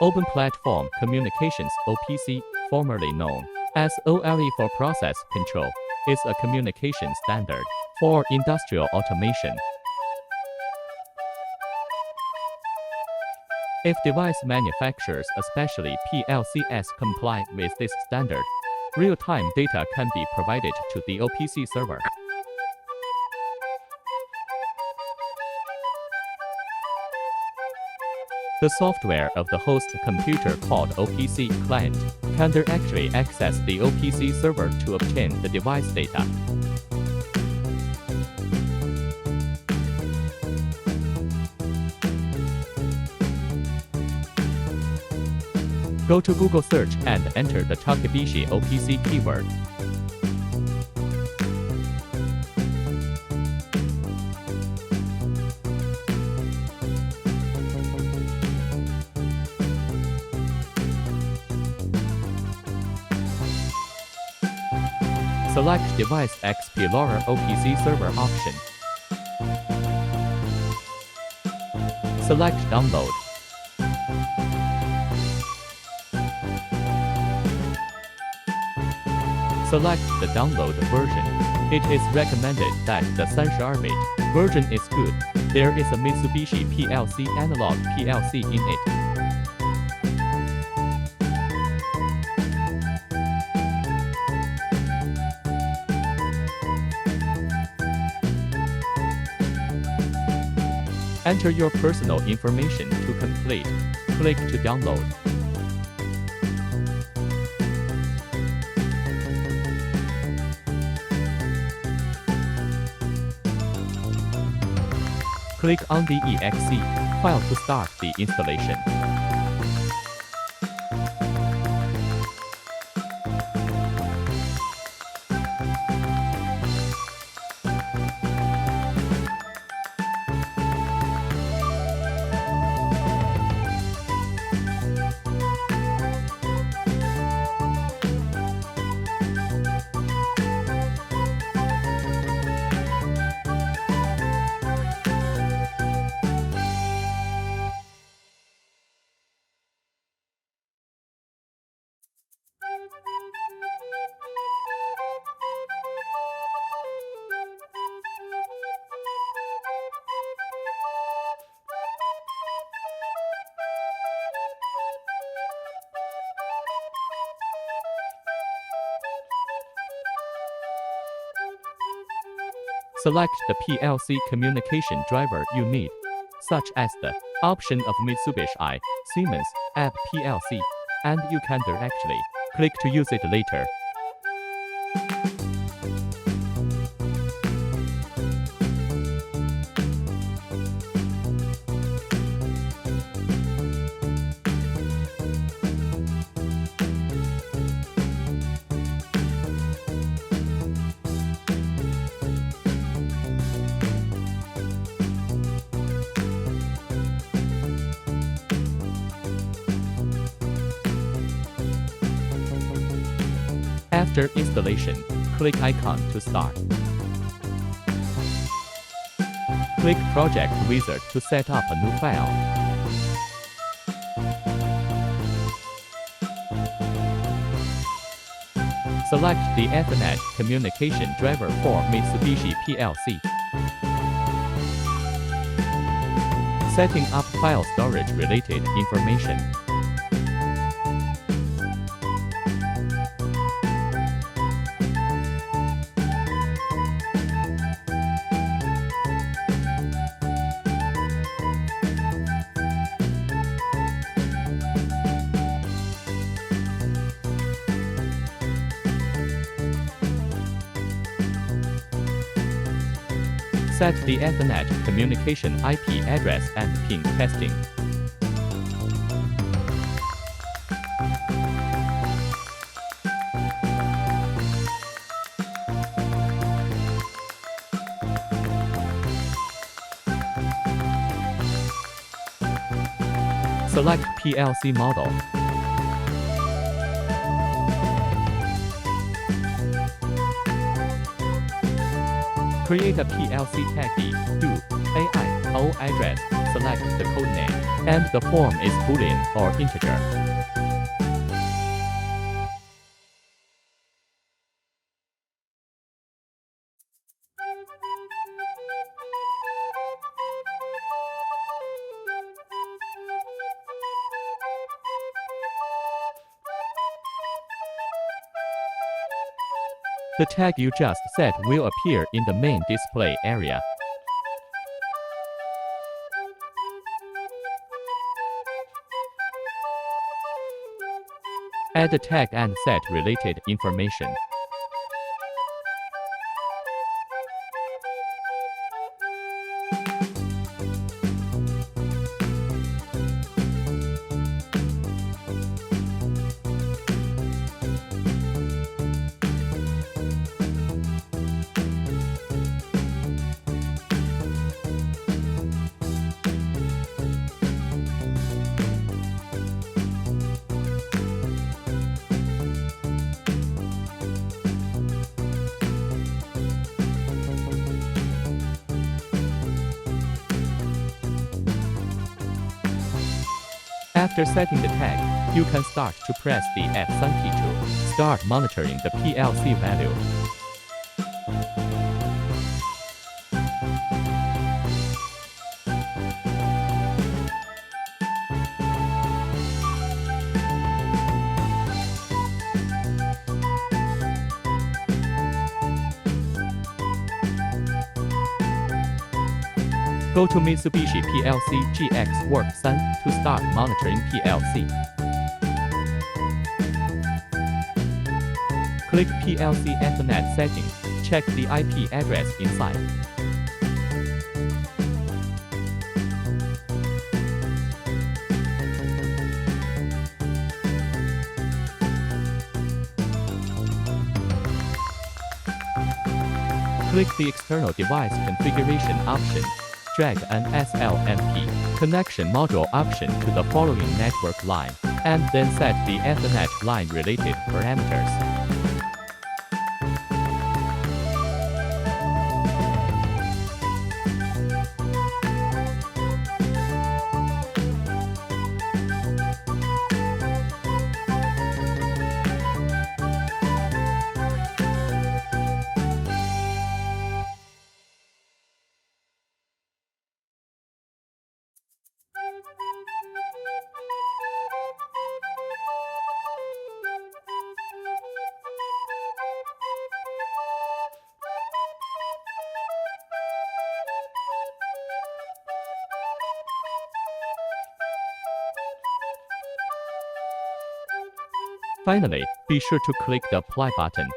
Open Platform Communications OPC, formerly known as OLE for Process Control, is a communication standard for industrial automation. If device manufacturers, especially PLCs, comply with this standard, real-time data can be provided to the OPC server. The software of the host computer called OPC client can directly access the OPC server to obtain the device data. Go to Google search and enter the Takebishi OPC keyword. Select Device Explorer OPC Server option. Select Download. Select the download version. It is recommended that the 32-bit version is good. There is a Mitsubishi PLC analog PLC in it. Enter your personal information to complete. Click to download. Click on the exe file to start the installation. Select the PLC communication driver you need, such as the option of Mitsubishi, Siemens, App PLC, and you can directly click to use it later. After installation, click icon to start. Click Project Wizard to set up a new file. Select the Ethernet communication driver for Mitsubishi PLC. Setting up file storage related information. Set the Ethernet communication IP address and ping testing. Select PLC model. Create a PLC tag to AI O address select the code name, and the form is Boolean or integer. The tag you just set will appear in the main display area. Add the tag and set related information. After setting the tag, you can start to press the F3 key to start monitoring the PLC value. Go to Mitsubishi PLC GX Work 3 to start monitoring PLC. Click PLC Ethernet settings. Check the IP address inside. Click the external device configuration option. Drag an SLMP connection module option to the following network line, and then set the Ethernet line related parameters. Finally, be sure to click the Apply button.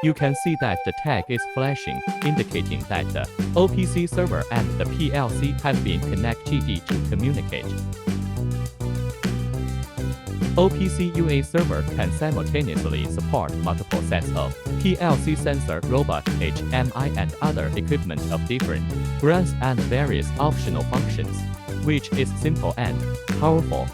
You can see that the tag is flashing, indicating that the OPC server and the PLC have been connected to communicate. OPC UA server can simultaneously support multiple sets of PLC sensor, robot, HMI, and other equipment of different brands and various optional functions, which is simple and powerful.